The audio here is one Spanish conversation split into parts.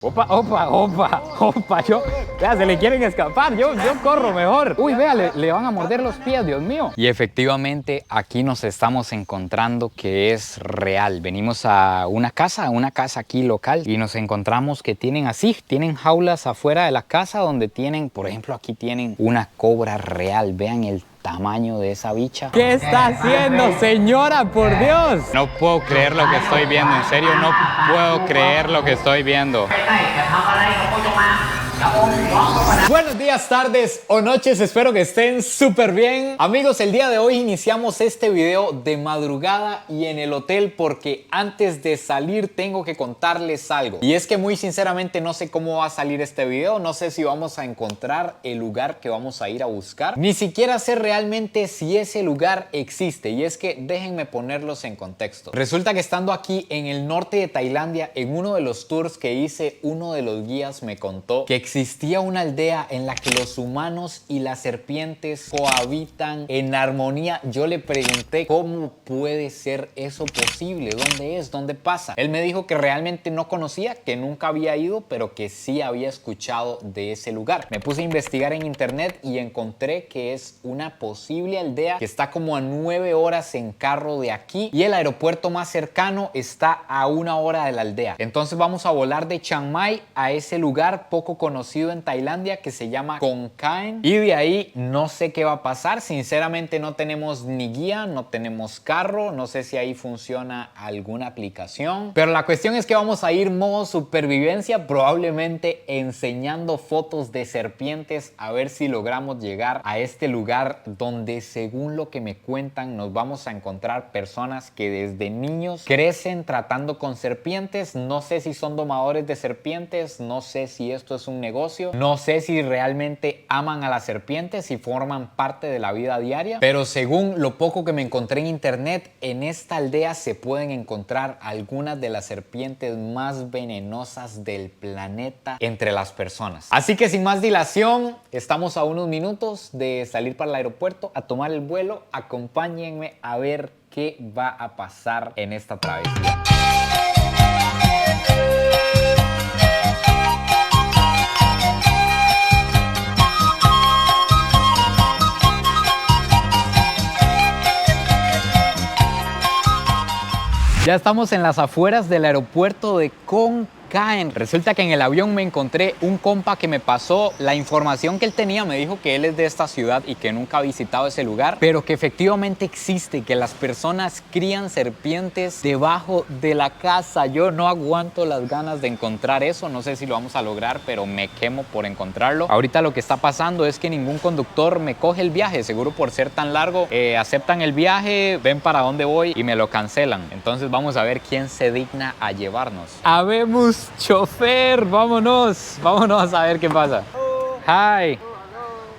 Opa, opa, opa, opa, vea, se le quieren escapar, yo corro mejor. Uy, vea, le van a morder los pies, Dios mío. Y efectivamente aquí nos estamos encontrando que es real. Venimos a una casa aquí local y nos encontramos que tienen jaulas afuera de la casa donde tienen, por ejemplo, aquí tienen una cobra real, vean el tamaño de esa bicha. ¿Qué está haciendo, señora? Por Dios. No puedo creer lo que estoy viendo, en serio, no puedo creer lo que estoy viendo. Buenos días, tardes o noches, espero que estén súper bien. Amigos, el día de hoy iniciamos este video de madrugada y en el hotel porque antes de salir tengo que contarles algo. Y es que muy sinceramente no sé cómo va a salir este video, no sé si vamos a encontrar el lugar que vamos a ir a buscar, ni siquiera sé realmente si ese lugar existe. Y es que déjenme ponerlos en contexto. Resulta que estando aquí en el norte de Tailandia, en uno de los tours que hice, uno de los guías me contó que existía una aldea en la que los humanos y las serpientes cohabitan en armonía. Yo le pregunté cómo puede ser eso posible, dónde es, dónde pasa. Él me dijo que realmente no conocía, que nunca había ido, pero que sí había escuchado de ese lugar. Me puse a investigar en internet y encontré que es una posible aldea que está como a 9 horas en carro de aquí y el aeropuerto más cercano está a 1 hora de la aldea. Entonces vamos a volar de Chiang Mai a ese lugar poco conocido en Tailandia que se llama Khon Kaen y de ahí no sé qué va a pasar. Sinceramente no tenemos ni guía, no tenemos carro, no sé si ahí funciona alguna aplicación, pero la cuestión es que vamos a ir modo supervivencia, probablemente enseñando fotos de serpientes a ver si logramos llegar a este lugar donde, según lo que me cuentan, nos vamos a encontrar personas que desde niños crecen tratando con serpientes. No sé si son domadores de serpientes, no sé si esto es un negocio, no sé si realmente aman a las serpientes y forman parte de la vida diaria, pero según lo poco que me encontré en internet, en esta aldea se pueden encontrar algunas de las serpientes más venenosas del planeta entre las personas. Así que sin más dilación, estamos a unos minutos de salir para el aeropuerto a tomar el vuelo. Acompáñenme a ver qué va a pasar en esta travesía. Ya estamos en las afueras del aeropuerto de Khon Kaen. Resulta que en el avión me encontré un compa que me pasó la información que él tenía. Me dijo que él es de esta ciudad y que nunca ha visitado ese lugar, pero que efectivamente existe, que las personas crían serpientes debajo de la casa. Yo no aguanto las ganas de encontrar eso. No sé si lo vamos a lograr, pero me quemo por encontrarlo. Ahorita lo que está pasando es que ningún conductor me coge el viaje, seguro por ser tan largo. Aceptan el viaje, ven para dónde voy y me lo cancelan. Entonces vamos a ver quién se digna a llevarnos. Habemos chofer, vámonos a ver qué pasa. Hi.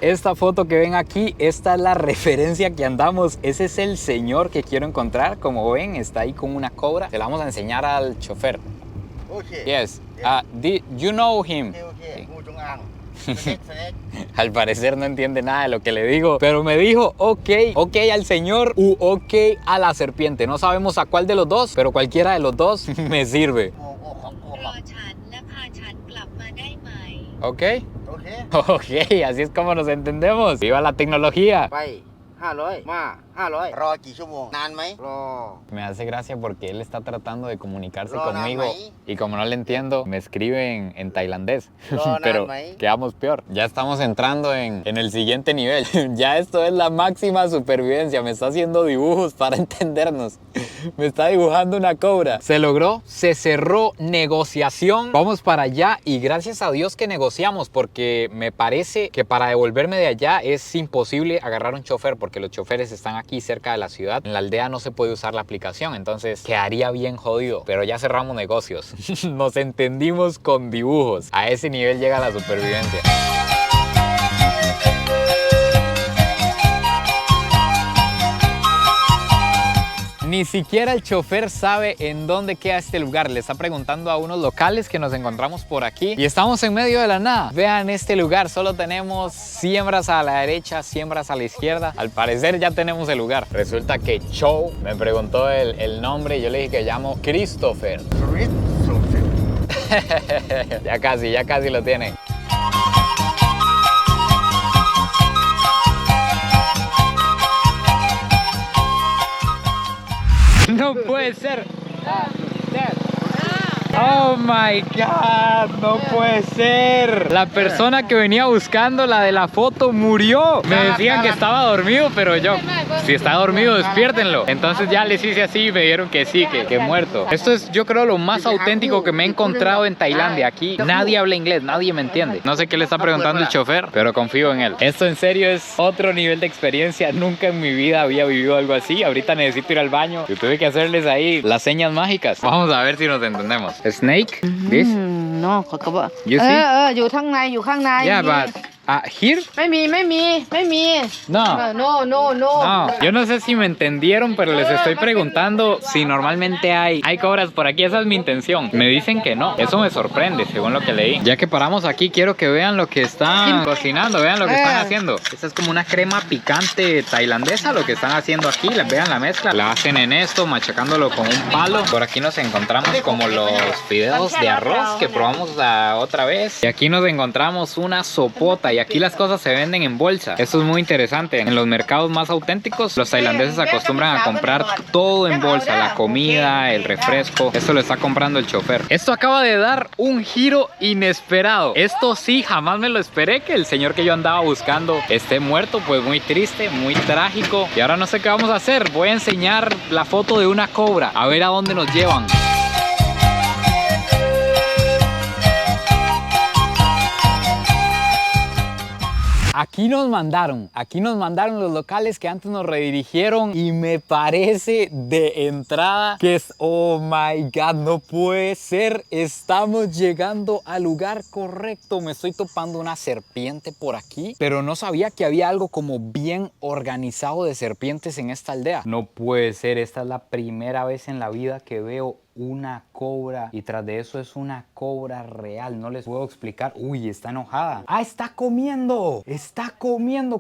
Esta foto que ven aquí, esta es la referencia que andamos. Ese es el señor que quiero encontrar. Como ven, está ahí con una cobra. Se la vamos a enseñar al chofer. Okay. Yes. You know him. Okay. Al parecer no entiende nada de lo que le digo, pero me dijo ok al señor u ok a la serpiente. No sabemos a cuál de los dos, pero cualquiera de los dos me sirve. Ok. Ok, así es como nos entendemos. ¡Viva la tecnología! Me hace gracia porque él está tratando de comunicarse conmigo y como no le entiendo, me escribe en tailandés. Pero quedamos peor. Ya estamos entrando en el siguiente nivel. Ya esto es la máxima supervivencia. Me está haciendo dibujos para entendernos. Me está dibujando una cobra. Se logró, se cerró negociación. Vamos para allá y gracias a Dios que negociamos porque me parece que para devolverme de allá es imposible agarrar un chofer porque los choferes están aquí cerca de la ciudad. En la aldea no se puede usar la aplicación, entonces quedaría bien jodido. Pero ya cerramos negocios. Nos entendimos con dibujos. A ese nivel llega la supervivencia. Ni siquiera el chofer sabe en dónde queda este lugar. Le está preguntando a unos locales que nos encontramos por aquí y estamos en medio de la nada. Vean este lugar, solo tenemos siembras a la derecha, siembras a la izquierda. Al parecer ya tenemos el lugar. Resulta que Chow me preguntó el nombre y yo le dije que llamo Christopher. Ya casi lo tiene. No puede ser. Oh my God, no puede ser. La persona que venía buscando la de la foto murió. Me decían que estaba dormido, pero yo, si está dormido, despiértenlo. Entonces ya les hice así y me dijeron que sí, que muerto. Esto es, yo creo, lo más auténtico que me he encontrado en Tailandia. Aquí nadie habla inglés, nadie me entiende. No sé qué le está preguntando el chofer, pero confío en él. Esto en serio es otro nivel de experiencia. Nunca en mi vida había vivido algo así. Ahorita necesito ir al baño. Yo tuve que hacerles ahí las señas mágicas. Vamos a ver si nos entendemos. Snake, this? No, You see? อยู่ข้างในอยู่ข้างใน Yeah, but here? ไม่มี No. no No, yo no sé si me entendieron, pero les estoy preguntando si normalmente hay cobras por aquí. Esa es mi intención. Me dicen que no. Eso me sorprende, según lo que leí. Ya que paramos aquí, quiero que vean lo que están cocinando. Vean lo que están haciendo. Esta es como una crema picante tailandesa, lo que están haciendo aquí. Vean la mezcla. La hacen en esto, machacándolo con un palo. Por aquí nos encontramos como los fideos de arroz que probamos la otra vez. Y aquí nos encontramos una sopota. Y aquí las cosas se venden en bolsa. Esto es muy interesante. En los mercados más auténticos, los tailandeses acostumbran a comprar todo en bolsa. La comida, el refresco. Esto lo está comprando el chofer. Esto acaba de dar un giro inesperado. Esto sí, jamás me lo esperé, que el señor que yo andaba buscando esté muerto. Pues muy triste, muy trágico. Y ahora no sé qué vamos a hacer. Voy a enseñar la foto de una cobra. A ver a dónde nos llevan. Aquí nos mandaron los locales que antes nos redirigieron y me parece de entrada que es, oh my God, no puede ser, estamos llegando al lugar correcto. Me estoy topando una serpiente por aquí, pero no sabía que había algo como bien organizado de serpientes en esta aldea. No puede ser, esta es la primera vez en la vida que veo una cobra y tras de eso es una cobra real. No les puedo explicar. Uy, está enojada. Ah, está comiendo,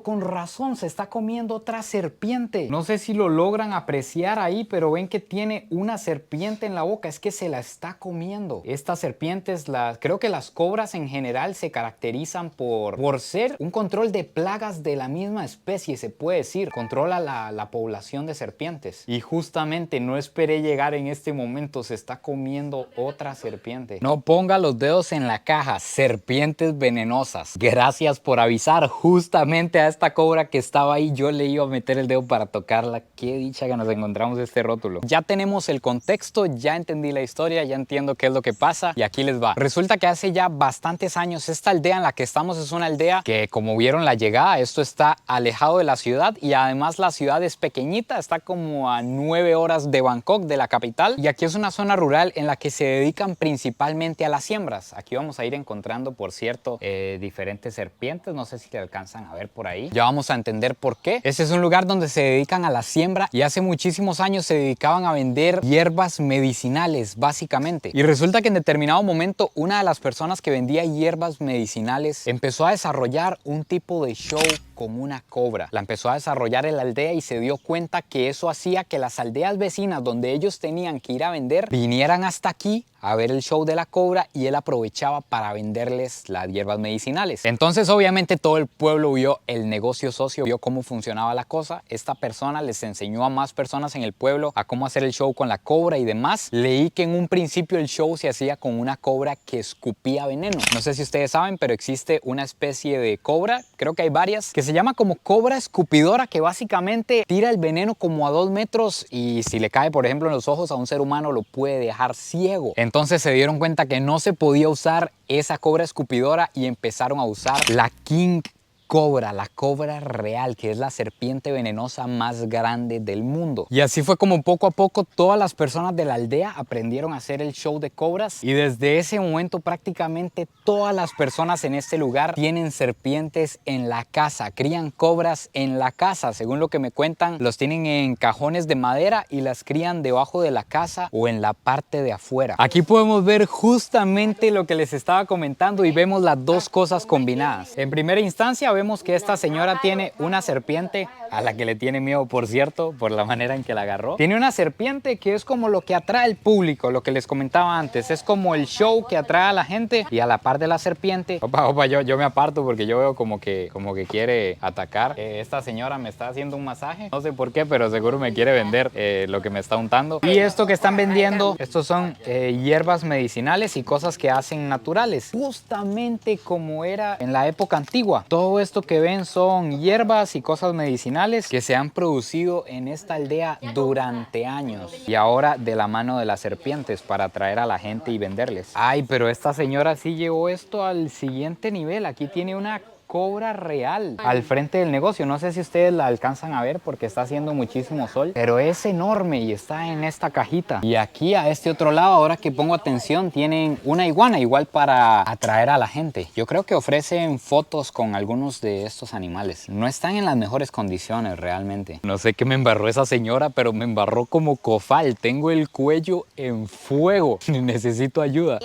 con razón, se está comiendo otra serpiente. No sé si lo logran apreciar ahí, pero ven que tiene una serpiente en la boca. Es que se la está comiendo. Estas serpientes, creo que las cobras en general se caracterizan por ser un control de plagas de la misma especie, se puede decir. Controla la población de serpientes. Y justamente no esperé llegar en este momento. Se está comiendo otra serpiente. No ponga los dedos en la caja. Serpientes venenosas. Gracias por avisar. Justamente a esta cobra que estaba ahí, yo le iba a meter el dedo para tocarla. Qué dicha que nos encontramos este rótulo. Ya tenemos el contexto, ya entendí la historia, ya entiendo qué es lo que pasa y aquí les va. Resulta que hace ya bastantes años esta aldea en la que estamos es una aldea que, como vieron la llegada, esto está alejado de la ciudad y además la ciudad es pequeñita, está como a 9 horas de Bangkok, de la capital, y aquí es una zona rural en la que se dedican principalmente a las siembras. Aquí vamos a ir encontrando, por cierto, diferentes serpientes. No sé si le alcanzan a ver por ahí. Ya vamos a entender por qué. Este es un lugar donde se dedican a la siembra y hace muchísimos años se dedicaban a vender hierbas medicinales, básicamente. Y resulta que en determinado momento una de las personas que vendía hierbas medicinales empezó a desarrollar un tipo de show con una cobra. La empezó a desarrollar en la aldea y se dio cuenta que eso hacía que las aldeas vecinas donde ellos tenían que ir a vender vinieran hasta aquí a ver el show de la cobra y él aprovechaba para venderles las hierbas medicinales. Entonces obviamente todo el pueblo vio el negocio socio, vio cómo funcionaba la cosa. Esta persona les enseñó a más personas en el pueblo a cómo hacer el show con la cobra y demás. Leí que en un principio el show se hacía con una cobra que escupía veneno. No sé si ustedes saben, pero existe una especie de cobra, creo que hay varias, que se llama como cobra escupidora, que básicamente tira el veneno como a 2 metros y si le cae por ejemplo en los ojos a un ser humano lo puede dejar ciego. Entonces se dieron cuenta que no se podía usar esa cobra escupidora y empezaron a usar la King Cobra, la cobra real, que es la serpiente venenosa más grande del mundo. Y así fue como poco a poco todas las personas de la aldea aprendieron a hacer el show de cobras y desde ese momento prácticamente todas las personas en este lugar tienen serpientes en la casa, crían cobras en la casa. Según lo que me cuentan, los tienen en cajones de madera y las crían debajo de la casa o en la parte de afuera. Aquí podemos ver justamente lo que les estaba comentando y vemos las dos cosas combinadas. En primera instancia vemos vemos que esta señora tiene una serpiente a la que le tiene miedo, por cierto, por la manera en que la agarró. Tiene una serpiente que es como lo que atrae al público, lo que les comentaba antes. Es como el show que atrae a la gente y a la par de la serpiente. Opa, yo me aparto porque yo veo como que quiere atacar. Esta señora me está haciendo un masaje. No sé por qué, pero seguro me quiere vender lo que me está untando. Y esto que están vendiendo, estos son hierbas medicinales y cosas que hacen naturales. Justamente como era en la época antigua. Todo esto que ven son hierbas y cosas medicinales que se han producido en esta aldea durante años y ahora de la mano de las serpientes para atraer a la gente y venderles. Ay, pero esta señora sí llevó esto al siguiente nivel. Aquí tiene una cobra real al frente del negocio. No sé si ustedes la alcanzan a ver porque está haciendo muchísimo sol, pero es enorme y está en esta cajita. Y aquí a este otro lado, ahora que pongo atención, tienen una iguana igual para atraer a la gente. Yo creo que ofrecen fotos con algunos de estos animales. No están en las mejores condiciones realmente. No sé qué me embarró esa señora, pero me embarró como cofal. Tengo el cuello en fuego. Necesito ayuda.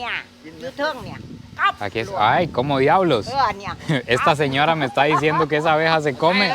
Aquí es. Ay, ¿cómo diablos? Esta señora me está diciendo que esa abeja se come.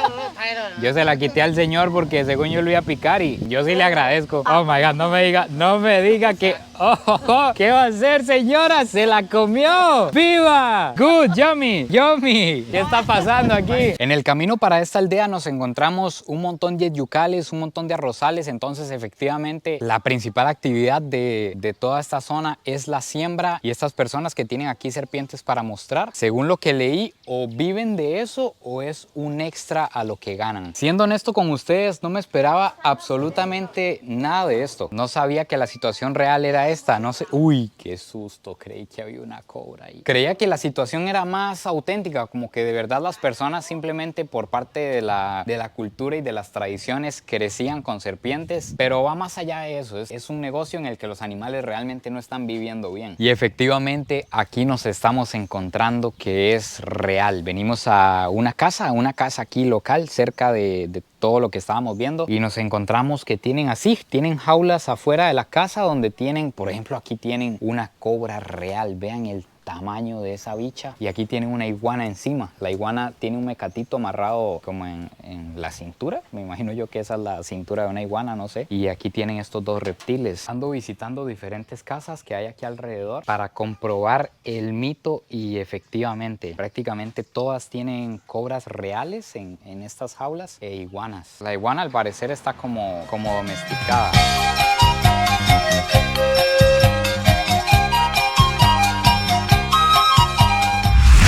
Yo se la quité al señor porque según yo lo iba a picar y yo sí le agradezco. Oh my God, no me diga que... Oh, ¿qué va a hacer, señora? ¡Se la comió! ¡Viva! ¡Good! ¡Yummy! ¡Yummy! ¿Qué está pasando aquí? En el camino para esta aldea nos encontramos un montón de yucales, un montón de arrozales. Entonces, efectivamente, la principal actividad de toda esta zona es la siembra. Y estas personas que tienen aquí serpientes para mostrar, según lo que leí, o viven de eso o es un extra a lo que ganan. Siendo honesto con ustedes, no me esperaba absolutamente nada de esto. No sabía que la situación real era esta, no sé. Uy, qué susto, creí que había una cobra ahí. Creía que la situación era más auténtica, como que de verdad las personas simplemente por parte de la cultura y de las tradiciones crecían con serpientes, pero va más allá de eso. Es un negocio en el que los animales realmente no están viviendo bien. Y efectivamente aquí nos estamos encontrando que es real. Venimos a una casa aquí local, cerca de todo lo que estábamos viendo, y nos encontramos que tienen jaulas afuera de la casa donde tienen, por ejemplo, aquí tienen una cobra real. Vean el tamaño de esa bicha. Y aquí tienen una iguana encima. La iguana tiene un mecatito amarrado como en la cintura. Me imagino yo que esa es la cintura de una iguana, no sé. Y aquí tienen estos dos reptiles. Ando visitando diferentes casas que hay aquí alrededor para comprobar el mito y efectivamente, prácticamente todas tienen cobras reales en estas jaulas e iguanas. La iguana al parecer está como domesticada.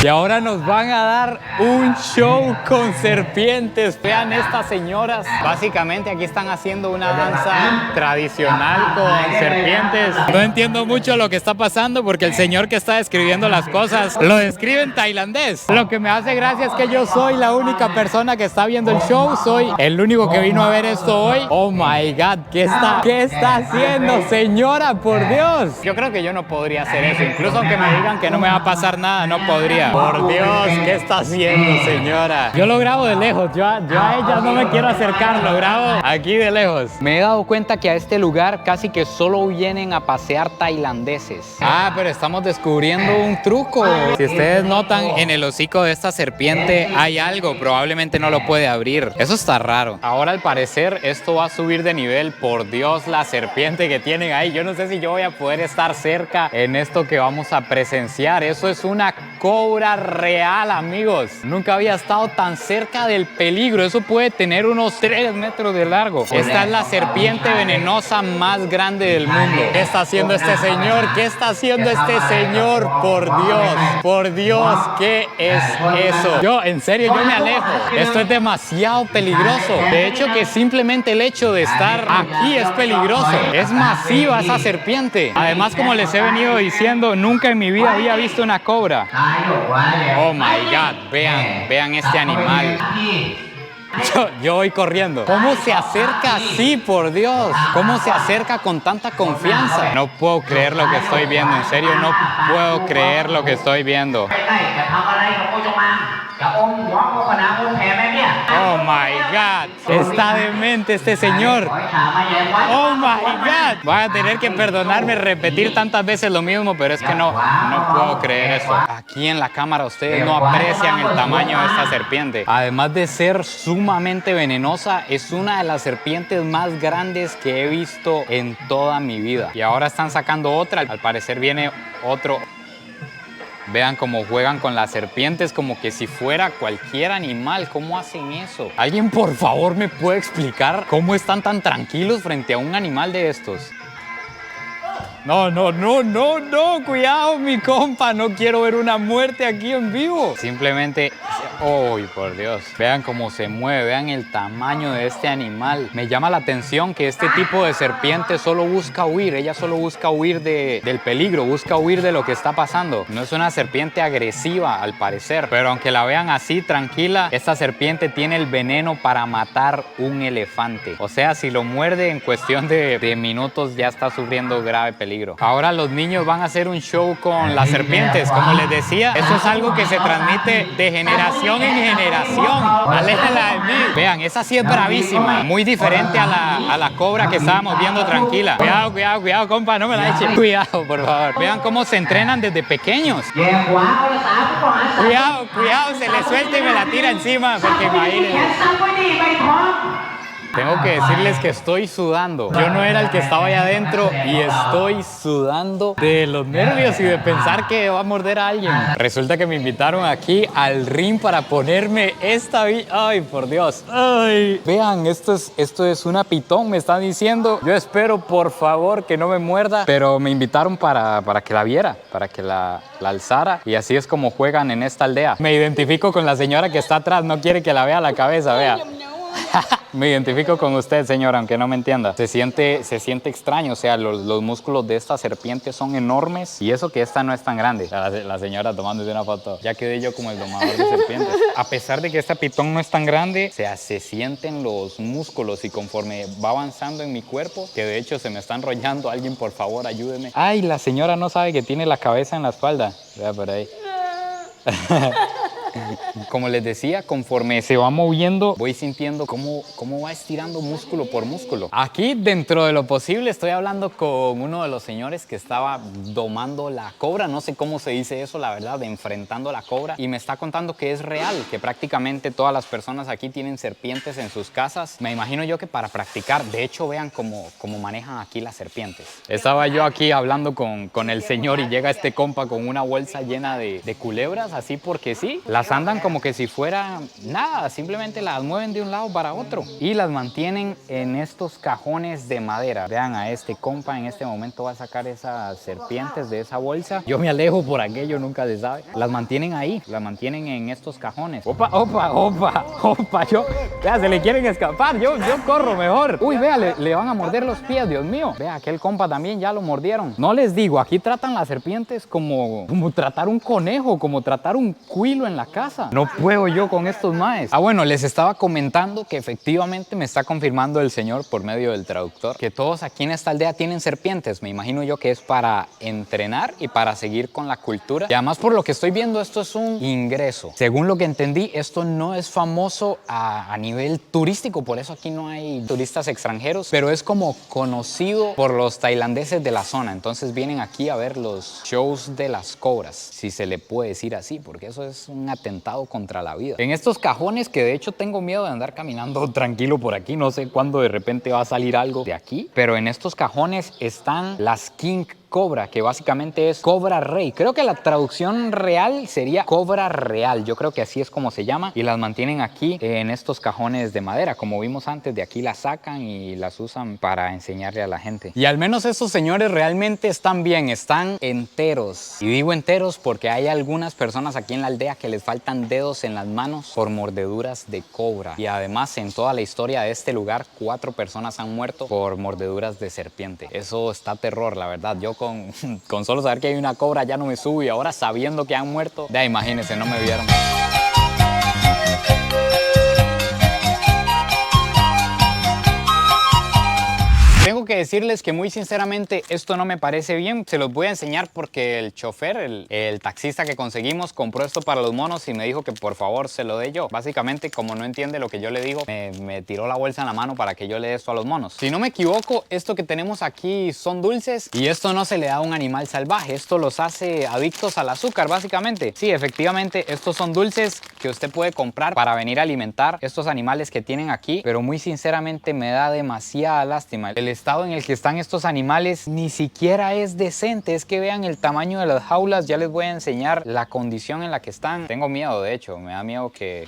Y ahora nos van a dar un show con serpientes. Vean estas señoras. Básicamente aquí están haciendo una danza tradicional con serpientes. No entiendo mucho lo que está pasando porque el señor que está describiendo las cosas lo describe en tailandés. Lo que me hace gracia es que yo soy la única persona que está viendo el show. Soy el único que vino a ver esto hoy. Oh my God, ¿qué está haciendo, señora? Por Dios. Yo creo que yo no podría hacer eso. Incluso aunque me digan que no me va a pasar nada, no podría. Por Dios, ¿qué está haciendo, señora? Yo lo grabo de lejos, yo a ella no me quiero acercar, lo grabo aquí de lejos. Me he dado cuenta que a este lugar casi que solo vienen a pasear tailandeses. Ah, pero estamos descubriendo un truco. Si ustedes notan, en el hocico de esta serpiente hay algo, probablemente no lo puede abrir. Eso está raro. Ahora al parecer esto va a subir de nivel. Por Dios, la serpiente que tienen ahí. Yo no sé si yo voy a poder estar cerca en esto que vamos a presenciar. Eso es una cobra real, amigos. Nunca había estado tan cerca del peligro. Eso puede tener unos 3 metros de largo. Esta es la serpiente venenosa más grande del mundo. ¿Qué está haciendo este señor? ¿Qué está haciendo este señor? Por Dios, ¿qué es eso? Yo, en serio, yo me alejo. Esto es demasiado peligroso. De hecho, que simplemente el hecho de estar aquí es peligroso. Es masiva esa serpiente. Además, como les he venido diciendo, nunca en mi vida había visto una cobra. Oh my God, vean este animal. Yo voy corriendo. ¿Cómo se acerca así, por Dios? ¿Cómo se acerca con tanta confianza? No puedo creer lo que estoy viendo, en serio, no puedo creer lo que estoy viendo. Oh my God. Está demente este señor. Oh my God. Van a tener que perdonarme repetir tantas veces lo mismo, pero es que no puedo creer eso. Aquí en la cámara ustedes no aprecian el tamaño de esta serpiente. Además de ser sumamente venenosa, es una de las serpientes más grandes que he visto en toda mi vida. Y ahora están sacando otra. Al parecer viene otro. Vean cómo juegan con las serpientes como que si fuera cualquier animal. ¿Cómo hacen eso? ¿Alguien por favor me puede explicar cómo están tan tranquilos frente a un animal de estos? No, cuidado mi compa, no quiero ver una muerte aquí en vivo. Simplemente, ¡ay, por Dios! Vean cómo se mueve, vean el tamaño de este animal. Me llama la atención que este tipo de serpiente solo busca huir, ella solo busca huir del peligro, busca huir de lo que está pasando. No es una serpiente agresiva al parecer, pero aunque la vean así tranquila, esta serpiente tiene el veneno para matar un elefante. O sea, si lo muerde en cuestión de minutos ya está sufriendo grave peligro. Ahora los niños van a hacer un show con las serpientes. Como les decía, eso es algo que se transmite de generación en generación. Aléjala de mí. Vean, esa sí es bravísima. Muy diferente a la cobra que estábamos viendo tranquila. Cuidado, compa, no me la echen. Cuidado, por favor. Vean cómo se entrenan desde pequeños. Cuidado, se le suelta y me la tira encima. Porque imagínense. Tengo que decirles que estoy sudando. Yo no era el que estaba allá adentro y estoy sudando de los nervios y de pensar que va a morder a alguien. Resulta que me invitaron aquí al ring para ponerme esta... ¡Ay, por Dios! ¡Ay! Vean, esto es una pitón, me están diciendo. Yo espero, por favor, que no me muerda. Pero me invitaron para que la viera, para que la alzara. Y así es como juegan en esta aldea. Me identifico con la señora que está atrás. No quiere que la vea la cabeza, vea. Me identifico con usted, señora, aunque no me entienda. Se siente extraño, o sea, los músculos de esta serpiente son enormes y eso que esta no es tan grande. La señora tomándose una foto. Ya quedé yo como el domador de serpientes. A pesar de que esta pitón no es tan grande, o sea, se sienten los músculos y conforme va avanzando en mi cuerpo, que de hecho se me está enrollando. Alguien, por favor, ayúdeme. Ay, la señora no sabe que tiene la cabeza en la espalda. Vea por ahí. Como les decía, conforme se va moviendo, voy sintiendo cómo va estirando músculo por músculo. Aquí, dentro de lo posible, estoy hablando con uno de los señores que estaba domando la cobra. No sé cómo se dice eso, la verdad, de enfrentando la cobra. Y me está contando que es real, que prácticamente todas las personas aquí tienen serpientes en sus casas. Me imagino yo que para practicar. De hecho, vean cómo manejan aquí las serpientes. Estaba yo aquí hablando con el señor y llega este compa con una bolsa llena de culebras, así porque sí. Las andan como que si fuera nada, simplemente las mueven de un lado para otro y las mantienen en estos cajones de madera. Vean, a este compa en este momento va a sacar esas serpientes de esa bolsa. Yo me alejo por aquello, nunca se sabe. Las mantienen ahí, las mantienen en estos cajones. Opa, vea, se le quieren escapar, yo corro mejor. Uy, vea, le van a morder los pies, Dios mío. Vea, aquel compa también ya lo mordieron. No les digo, aquí tratan las serpientes como tratar un conejo, como tratar un cuilo en la casa. No puedo yo con estos maes. Bueno, les estaba comentando que efectivamente me está confirmando el señor por medio del traductor que todos aquí en esta aldea tienen serpientes. Me imagino yo que es para entrenar y para seguir con la cultura. Y además, por lo que estoy viendo, esto es un ingreso. Según lo que entendí, esto no es famoso a nivel turístico, por eso aquí no hay turistas extranjeros, pero es como conocido por los tailandeses de la zona. Entonces vienen aquí a ver los shows de las cobras, si se le puede decir así, porque eso es un atentado contra la vida. En estos cajones, que de hecho tengo miedo de andar caminando tranquilo por aquí, no sé cuándo de repente va a salir algo de aquí, pero en estos cajones están las king cobra, que básicamente es cobra rey. Creo que la traducción real sería cobra real. Yo creo que así es como se llama. Y las mantienen aquí en estos cajones de madera. Como vimos antes, de aquí las sacan y las usan para enseñarle a la gente. Y al menos estos señores realmente están bien, están enteros. Y digo enteros porque hay algunas personas aquí en la aldea que les faltan dedos en las manos por mordeduras de cobra. Y además, en toda la historia de este lugar, 4 personas han muerto por mordeduras de serpiente. Eso está terror, la verdad. Yo con solo saber que hay una cobra ya no me subo, y ahora sabiendo que han muerto, ya imagínense, no me vieron. Tengo tengo que decirles que muy sinceramente esto no me parece bien. Se los voy a enseñar porque el chofer, el taxista que conseguimos, compró esto para los monos y me dijo que por favor se lo dé yo. Básicamente, como no entiende lo que yo le digo, me tiró la bolsa en la mano para que yo le dé esto a los monos. Si no me equivoco, esto que tenemos aquí son dulces y esto no se le da a un animal salvaje. Esto los hace adictos al azúcar, básicamente. Sí, efectivamente, estos son dulces que usted puede comprar para venir a alimentar estos animales que tienen aquí, pero muy sinceramente me da demasiada lástima. El estado en el que están estos animales ni siquiera es decente. Es que vean el tamaño de las jaulas. Ya les voy a enseñar la condición en la que están. Tengo miedo, de hecho, me da miedo que...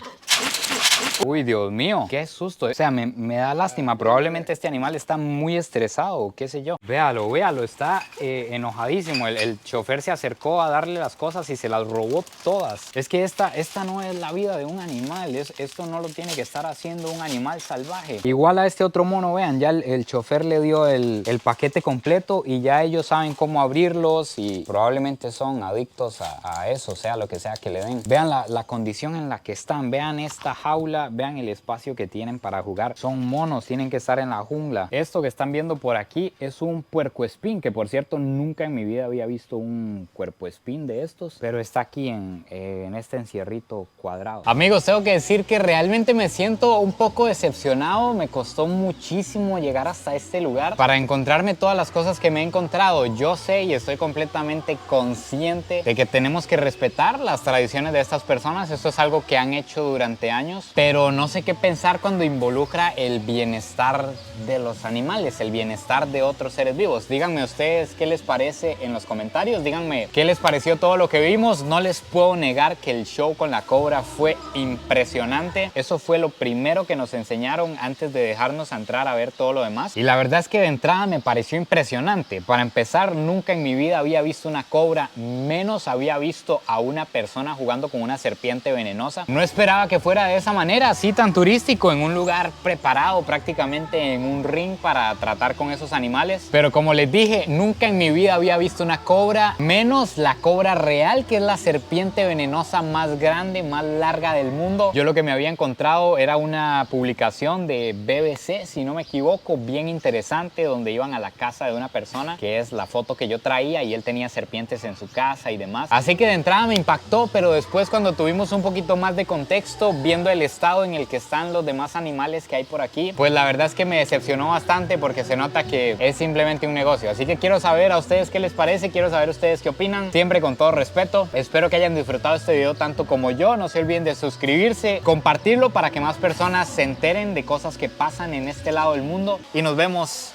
Uy, Dios mío, qué susto. O sea, me da lástima. Probablemente este animal está muy estresado, qué sé yo. Véalo, véalo, está enojadísimo. El chofer se acercó a darle las cosas y se las robó todas. Es que esta no es la vida de un animal. Esto no lo tiene que estar haciendo un animal salvaje. Igual a este otro mono, vean, ya el chofer le dio el paquete completo y ya ellos saben cómo abrirlos y probablemente son adictos a eso, sea lo que sea que le den. Vean la condición en la que están. Vean esta jaula, vean el espacio que tienen para jugar. Son monos, tienen que estar en la jungla. Esto que están viendo por aquí es un puercoespín, que por cierto nunca en mi vida había visto un puercoespín de estos, pero está aquí en este encierrito cuadrado. Amigos, tengo que decir que realmente me siento un poco decepcionado. Me costó muchísimo llegar hasta este lugar para encontrarme todas las cosas que me he encontrado. Yo sé y estoy completamente consciente de que tenemos que respetar las tradiciones de estas personas. Esto es algo que han hecho durante años, pero no sé qué pensar cuando involucra el bienestar de los animales, el bienestar de otros seres vivos. Díganme ustedes qué les parece en los comentarios, díganme qué les pareció todo lo que vimos. No les puedo negar que el show con la cobra fue impresionante. Eso fue lo primero que nos enseñaron antes de dejarnos entrar a ver todo lo demás. Y la verdad es que de entrada me pareció impresionante. Para empezar, nunca en mi vida había visto una cobra, menos había visto a una persona jugando con una serpiente venenosa. No esperaba que fuera de esa manera, así tan turístico, en un lugar preparado, prácticamente en un ring para tratar con esos animales. Pero como les dije, nunca en mi vida había visto una cobra, menos la cobra real, que es la serpiente venenosa más grande, más larga del mundo. Yo lo que me había encontrado era una publicación de BBC, si no me equivoco, bien interesante, donde iban a la casa de una persona, que es la foto que yo traía, y él tenía serpientes en su casa y demás. Así que de entrada me impactó, pero después cuando tuvimos un poquito más de contexto, viendo el estado en el que están los demás animales que hay por aquí, pues la verdad es que me decepcionó bastante porque se nota que es simplemente un negocio. Así que quiero saber a ustedes qué les parece, quiero saber ustedes qué opinan, siempre con todo respeto. Espero que hayan disfrutado este video tanto como yo. No se olviden de suscribirse, compartirlo para que más personas se enteren de cosas que pasan en este lado del mundo y nos vemos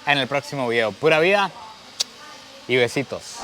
en el próximo video. Pura vida y besitos.